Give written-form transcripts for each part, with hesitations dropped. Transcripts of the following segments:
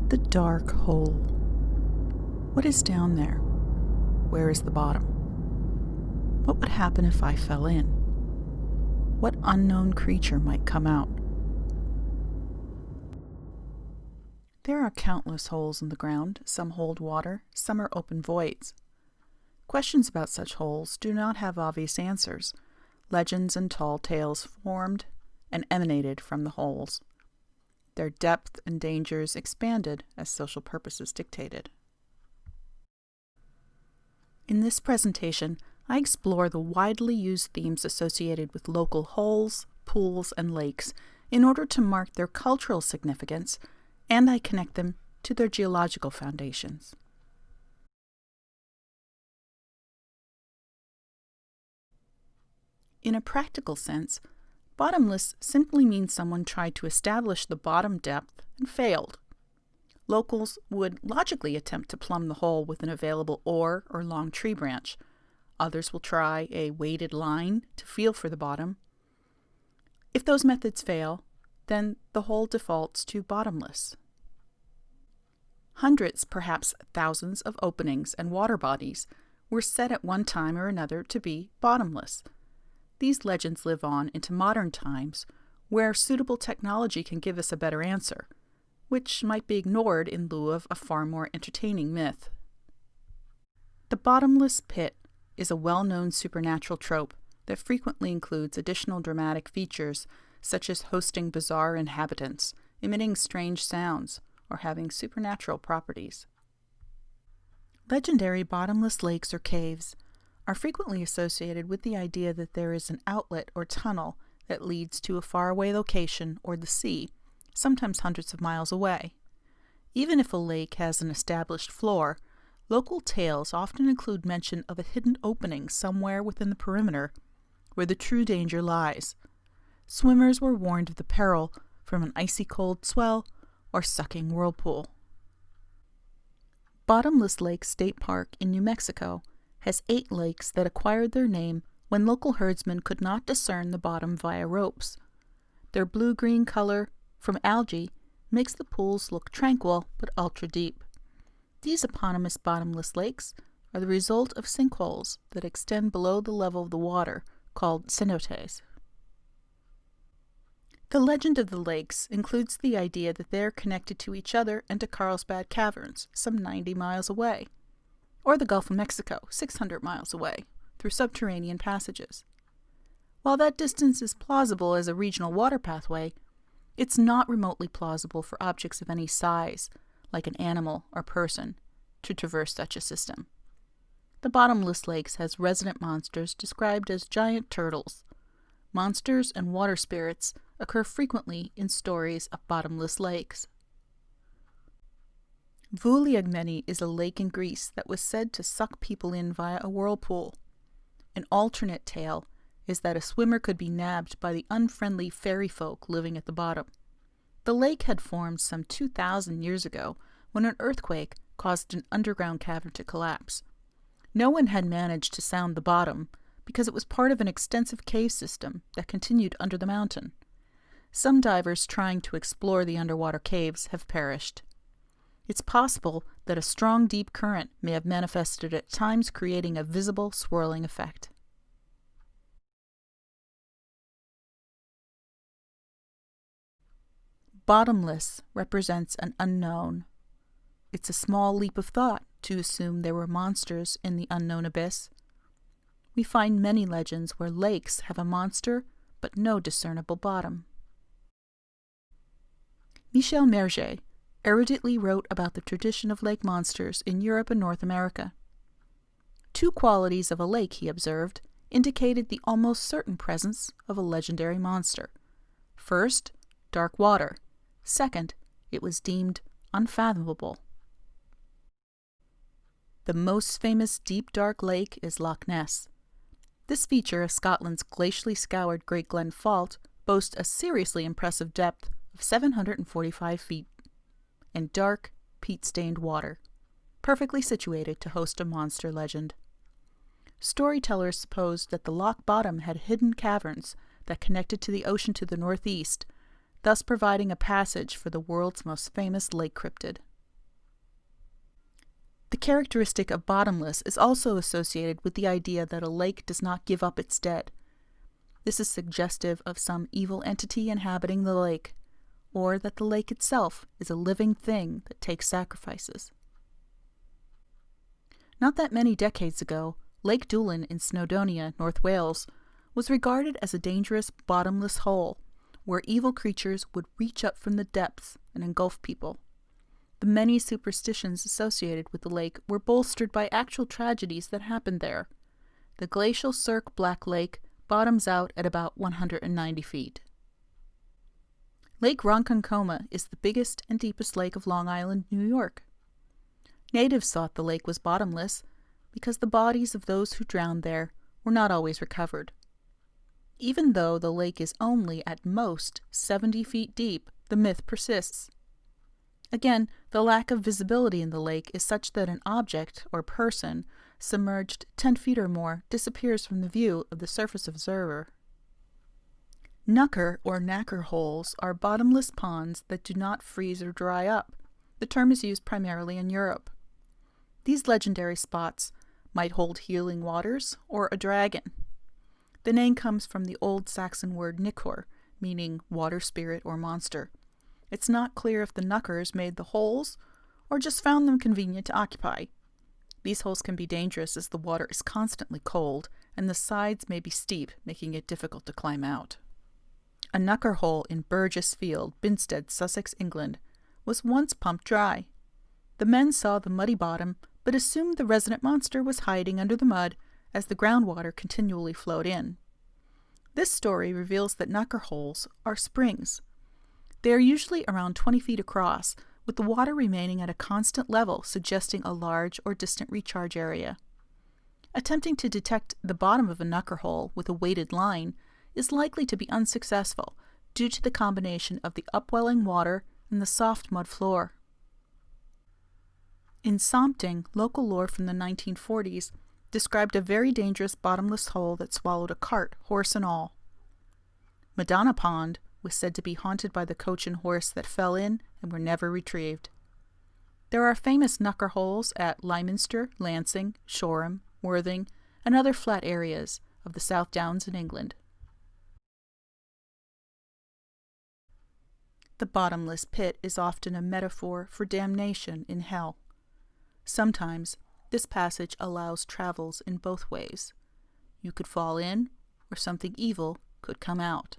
The dark hole. What is down there? Where is the bottom? What would happen if I fell in? What unknown creature might come out? There are countless holes in the ground. Some hold water, some are open voids. Questions about such holes do not have obvious answers. Legends and tall tales formed and emanated from the holes. Their depth and dangers expanded as social purposes dictated. In this presentation, I explore the widely used themes associated with local holes, pools, and lakes in order to mark their cultural significance, and I connect them to their geological foundations. In a practical sense, bottomless simply means someone tried to establish the bottom depth and failed. Locals would logically attempt to plumb the hole with an available oar or long tree branch. Others will try a weighted line to feel for the bottom. If those methods fail, then the hole defaults to bottomless. Hundreds, perhaps thousands of openings and water bodies were said at one time or another to be bottomless. These legends live on into modern times, where suitable technology can give us a better answer, which might be ignored in lieu of a far more entertaining myth. The bottomless pit is a well-known supernatural trope that frequently includes additional dramatic features, such as hosting bizarre inhabitants, emitting strange sounds, or having supernatural properties. Legendary bottomless lakes or caves are frequently associated with the idea that there is an outlet or tunnel that leads to a faraway location or the sea, sometimes hundreds of miles away. Even if a lake has an established floor, local tales often include mention of a hidden opening somewhere within the perimeter where the true danger lies. Swimmers were warned of the peril from an icy cold swell or sucking whirlpool. Bottomless Lake State Park in New Mexico has 8 lakes that acquired their name when local herdsmen could not discern the bottom via ropes. Their blue-green color from algae makes the pools look tranquil but ultra-deep. These eponymous bottomless lakes are the result of sinkholes that extend below the level of the water, called cenotes. The legend of the lakes includes the idea that they are connected to each other and to Carlsbad Caverns, some 90 miles away, or the Gulf of Mexico, 600 miles away, through subterranean passages. While that distance is plausible as a regional water pathway, it's not remotely plausible for objects of any size, like an animal or person, to traverse such a system. The bottomless lakes has resident monsters described as giant turtles. Monsters and water spirits occur frequently in stories of bottomless lakes. Vuoliagni is a lake in Greece that was said to suck people in via a whirlpool. An alternate tale is that a swimmer could be nabbed by the unfriendly fairy folk living at the bottom. The lake had formed some 2,000 years ago when an earthquake caused an underground cavern to collapse. No one had managed to sound the bottom because it was part of an extensive cave system that continued under the mountain. Some divers trying to explore the underwater caves have perished. It's possible that a strong deep current may have manifested at times, creating a visible swirling effect. Bottomless represents an unknown. It's a small leap of thought to assume there were monsters in the unknown abyss. We find many legends where lakes have a monster but no discernible bottom. Michel Merger eruditely wrote about the tradition of lake monsters in Europe and North America. 2 qualities of a lake, he observed, indicated the almost certain presence of a legendary monster. First, dark water. Second, it was deemed unfathomable. The most famous deep dark lake is Loch Ness. This feature of Scotland's glacially scoured Great Glen Fault boasts a seriously impressive depth of 745 feet and dark, peat-stained water, perfectly situated to host a monster legend. Storytellers supposed that the loch bottom had hidden caverns that connected to the ocean to the northeast, thus providing a passage for the world's most famous lake cryptid. The characteristic of bottomless is also associated with the idea that a lake does not give up its dead. This is suggestive of some evil entity inhabiting the lake, or that the lake itself is a living thing that takes sacrifices. Not that many decades ago, Lake Doolan in Snowdonia, North Wales, was regarded as a dangerous bottomless hole where evil creatures would reach up from the depths and engulf people. The many superstitions associated with the lake were bolstered by actual tragedies that happened there. The glacial Cirque Black Lake bottoms out at about 190 feet. Lake Ronkonkoma is the biggest and deepest lake of Long Island, New York. Natives thought the lake was bottomless because the bodies of those who drowned there were not always recovered. Even though the lake is only at most 70 feet deep, the myth persists. Again, the lack of visibility in the lake is such that an object or person submerged 10 feet or more disappears from the view of the surface observer. Knucker or knacker holes are bottomless ponds that do not freeze or dry up. The term is used primarily in Europe. These legendary spots might hold healing waters or a dragon. The name comes from the Old Saxon word nickor, meaning water spirit or monster. It's not clear if the knuckers made the holes or just found them convenient to occupy. These holes can be dangerous as the water is constantly cold and the sides may be steep, making it difficult to climb out. A knucker hole in Burgess Field, Binstead, Sussex, England, was once pumped dry. The men saw the muddy bottom, but assumed the resident monster was hiding under the mud as the groundwater continually flowed in. This story reveals that knucker holes are springs. They are usually around 20 feet across, with the water remaining at a constant level, suggesting a large or distant recharge area. Attempting to detect the bottom of a knucker hole with a weighted line is likely to be unsuccessful due to the combination of the upwelling water and the soft mud floor. In Sompting, local lore from the 1940s described a very dangerous bottomless hole that swallowed a cart, horse and all. Madonna Pond was said to be haunted by the coach and horse that fell in and were never retrieved. There are famous knucker holes at Lyminster, Lancing, Shoreham, Worthing, and other flat areas of the South Downs in England. The bottomless pit is often a metaphor for damnation in hell. Sometimes this passage allows travels in both ways. You could fall in, or something evil could come out.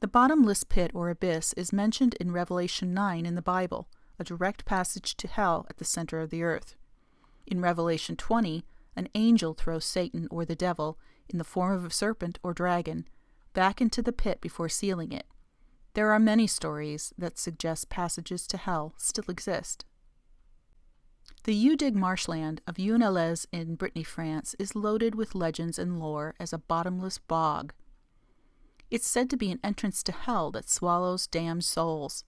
The bottomless pit or abyss is mentioned in Revelation 9 in the Bible, a direct passage to hell at the center of the earth. In Revelation 20, an angel throws Satan or the devil, in the form of a serpent or dragon, back into the pit before sealing it. There are many stories that suggest passages to hell still exist. The Youdig marshland of Unfathomable in Brittany, France, is loaded with legends and lore as a bottomless bog. It's said to be an entrance to hell that swallows damned souls.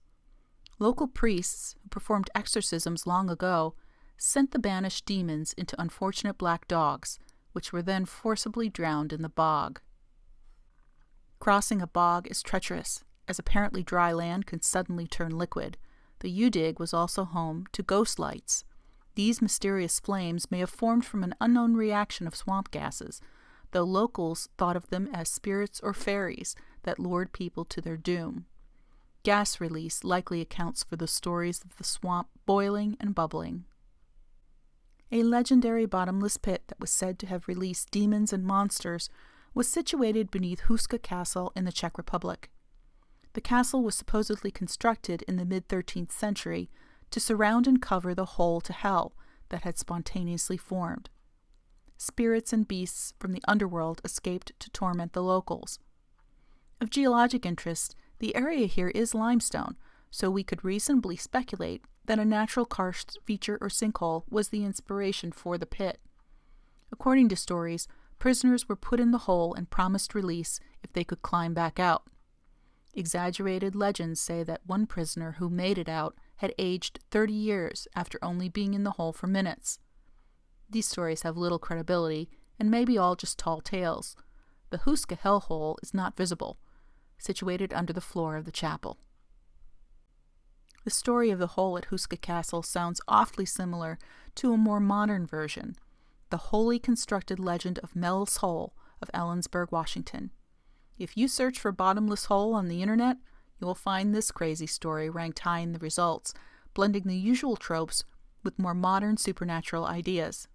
Local priests, who performed exorcisms long ago, sent the banished demons into unfortunate black dogs, which were then forcibly drowned in the bog. Crossing a bog is treacherous, as apparently dry land can suddenly turn liquid. The Youdig was also home to ghost lights. These mysterious flames may have formed from an unknown reaction of swamp gases, though locals thought of them as spirits or fairies that lured people to their doom. Gas release likely accounts for the stories of the swamp boiling and bubbling. A legendary bottomless pit that was said to have released demons and monsters was situated beneath Houska Castle in the Czech Republic. The castle was supposedly constructed in the mid-13th century to surround and cover the hole to hell that had spontaneously formed. Spirits and beasts from the underworld escaped to torment the locals. Of geologic interest, the area here is limestone, so we could reasonably speculate that a natural karst feature or sinkhole was the inspiration for the pit. According to stories, prisoners were put in the hole and promised release if they could climb back out. Exaggerated legends say that one prisoner who made it out had aged 30 years after only being in the hole for minutes. These stories have little credibility and may be all just tall tales. The Houska hellhole is not visible, situated under the floor of the chapel. The story of the hole at Houska Castle sounds awfully similar to a more modern version, the wholly constructed legend of Mel's Hole of Ellensburg, Washington. If you search for Bottomless Hole on the internet, you will find this crazy story ranked high in the results, blending the usual tropes with more modern supernatural ideas.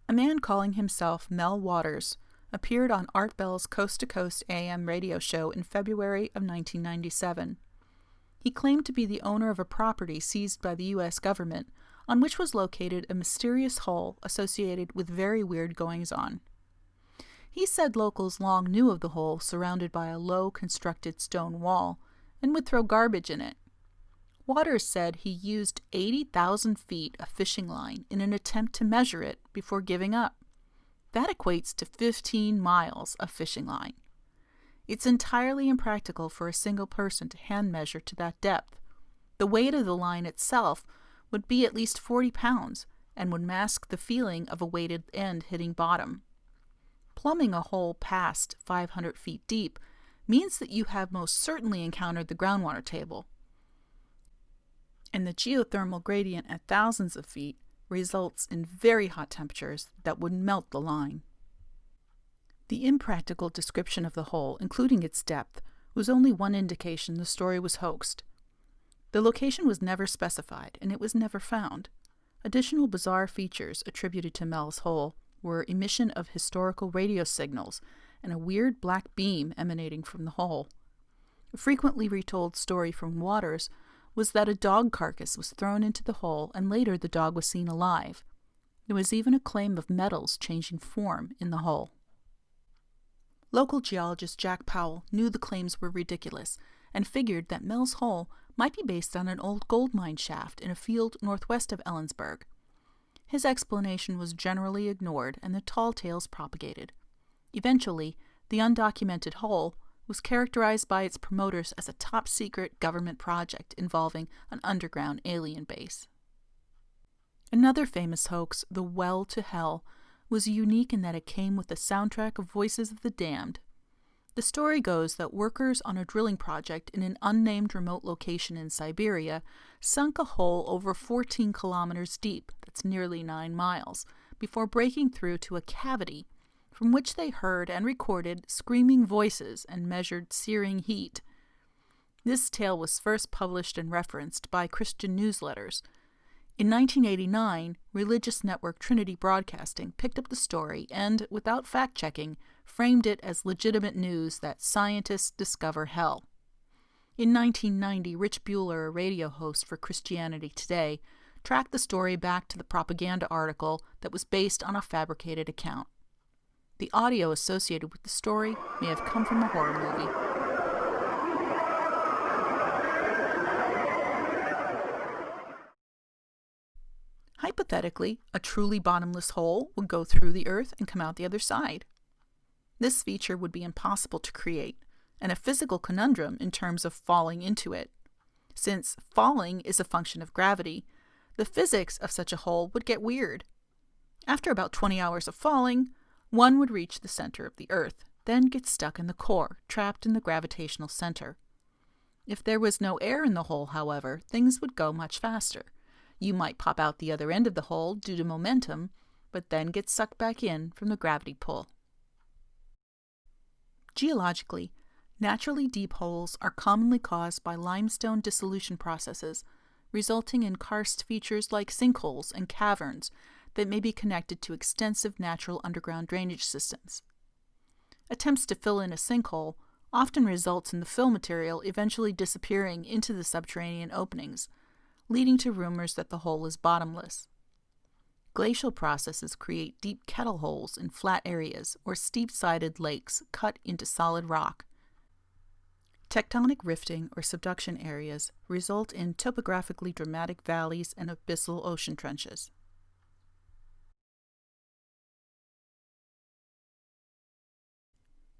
A man calling himself Mel Waters appeared on Art Bell's Coast to Coast AM radio show in February of 1997. He claimed to be the owner of a property seized by the U.S. government, on which was located a mysterious hole associated with very weird goings-on. He said locals long knew of the hole surrounded by a low constructed stone wall and would throw garbage in it. Waters said he used 80,000 feet of fishing line in an attempt to measure it before giving up. That equates to 15 miles of fishing line. It's entirely impractical for a single person to hand measure to that depth. The weight of the line itself would be at least 40 pounds and would mask the feeling of a weighted end hitting bottom. Plumbing a hole past 500 feet deep means that you have most certainly encountered the groundwater table, and the geothermal gradient at thousands of feet results in very hot temperatures that would melt the line. The impractical description of the hole, including its depth, was only one indication the story was hoaxed. The location was never specified, and it was never found. Additional bizarre features attributed to Mel's Hole were emission of historical radio signals and a weird black beam emanating from the hole. A frequently retold story from Waters was that a dog carcass was thrown into the hole and later the dog was seen alive. There was even a claim of metals changing form in the hole. Local geologist Jack Powell knew the claims were ridiculous and figured that Mel's Hole might be based on an old gold mine shaft in a field northwest of Ellensburg. His explanation was generally ignored and the tall tales propagated. Eventually, the undocumented hole was characterized by its promoters as a top-secret government project involving an underground alien base. Another famous hoax, the Well to Hell, was unique in that it came with a soundtrack of Voices of the Damned. The story goes that workers on a drilling project in an unnamed remote location in Siberia sunk a hole over 14 kilometers deep, that's nearly 9 miles, before breaking through to a cavity from which they heard and recorded screaming voices and measured searing heat. This tale was first published and referenced by Christian newsletters. In 1989, religious network Trinity Broadcasting picked up the story and, without fact-checking, framed it as legitimate news that scientists discover hell. In 1990, Rich Bueller, a radio host for Christianity Today, tracked the story back to the propaganda article that was based on a fabricated account. The audio associated with the story may have come from a horror movie. Hypothetically, a truly bottomless hole would go through the earth and come out the other side. This feature would be impossible to create, and a physical conundrum in terms of falling into it. Since falling is a function of gravity, the physics of such a hole would get weird. After about 20 hours of falling, one would reach the center of the earth, then get stuck in the core, trapped in the gravitational center. If there was no air in the hole, however, things would go much faster. You might pop out the other end of the hole due to momentum, but then get sucked back in from the gravity pull. Geologically, naturally deep holes are commonly caused by limestone dissolution processes, resulting in karst features like sinkholes and caverns that may be connected to extensive natural underground drainage systems. Attempts to fill in a sinkhole often results in the fill material eventually disappearing into the subterranean openings, leading to rumors that the hole is bottomless. Glacial processes create deep kettle holes in flat areas or steep-sided lakes cut into solid rock. Tectonic rifting or subduction areas result in topographically dramatic valleys and abyssal ocean trenches.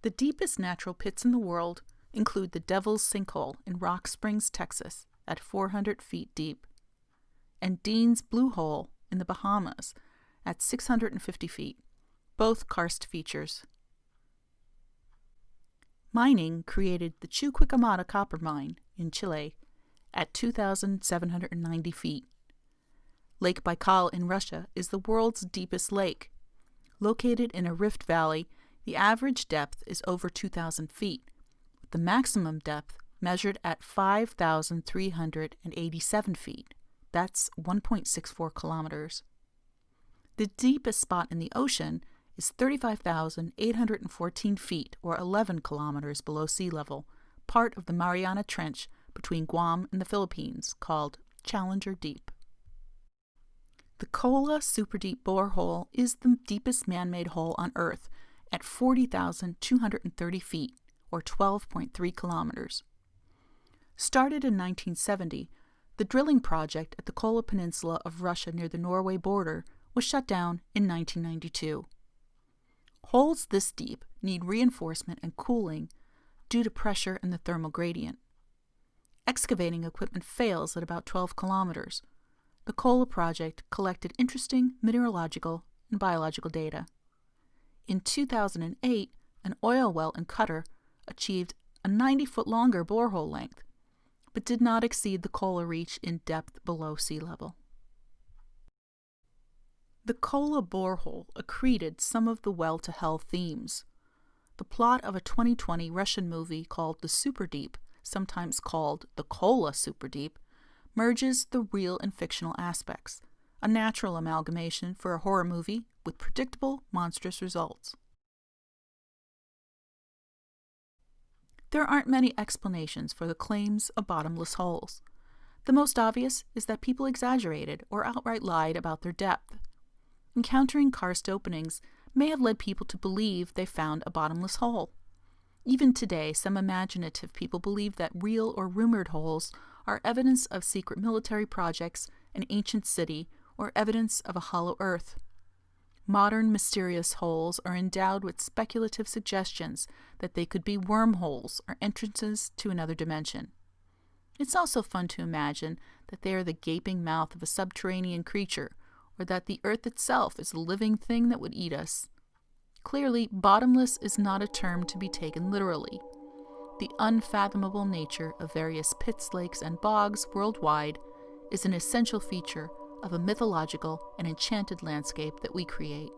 The deepest natural pits in the world include the Devil's Sinkhole in Rock Springs, Texas, at 400 feet deep, and Dean's Blue Hole in the Bahamas at 650 feet, both karst features. Mining created the Chuquicamata copper mine in Chile at 2,790 feet. Lake Baikal in Russia is the world's deepest lake. Located in a rift valley, the average depth is over 2,000 feet, with the maximum depth measured at 5,387 feet. That's 1.64 kilometers. The deepest spot in the ocean is 35,814 feet, or 11 kilometers below sea level, part of the Mariana Trench between Guam and the Philippines, called Challenger Deep. The Kola Superdeep borehole is the deepest man-made hole on Earth at 40,230 feet, or 12.3 kilometers. Started in 1970, the drilling project at the Kola Peninsula of Russia near the Norway border was shut down in 1992. Holes this deep need reinforcement and cooling due to pressure and the thermal gradient. Excavating equipment fails at about 12 kilometers. The Kola project collected interesting mineralogical and biological data. In 2008, an oil well in Qatar achieved a 90-foot longer borehole length, but did not exceed the Kola reach in depth below sea level. The Kola borehole accreted some of the well-to-hell themes. The plot of a 2020 Russian movie called The Superdeep, sometimes called the Kola Superdeep, merges the real and fictional aspects, a natural amalgamation for a horror movie with predictable, monstrous results. There aren't many explanations for the claims of bottomless holes. The most obvious is that people exaggerated or outright lied about their depth. Encountering karst openings may have led people to believe they found a bottomless hole. Even today, some imaginative people believe that real or rumored holes are evidence of secret military projects, an ancient city, or evidence of a hollow earth. Modern mysterious holes are endowed with speculative suggestions that they could be wormholes or entrances to another dimension. It's also fun to imagine that they are the gaping mouth of a subterranean creature, or that the earth itself is a living thing that would eat us. Clearly, bottomless is not a term to be taken literally. The unfathomable nature of various pits, lakes, and bogs worldwide is an essential feature of a mythological and enchanted landscape that we create.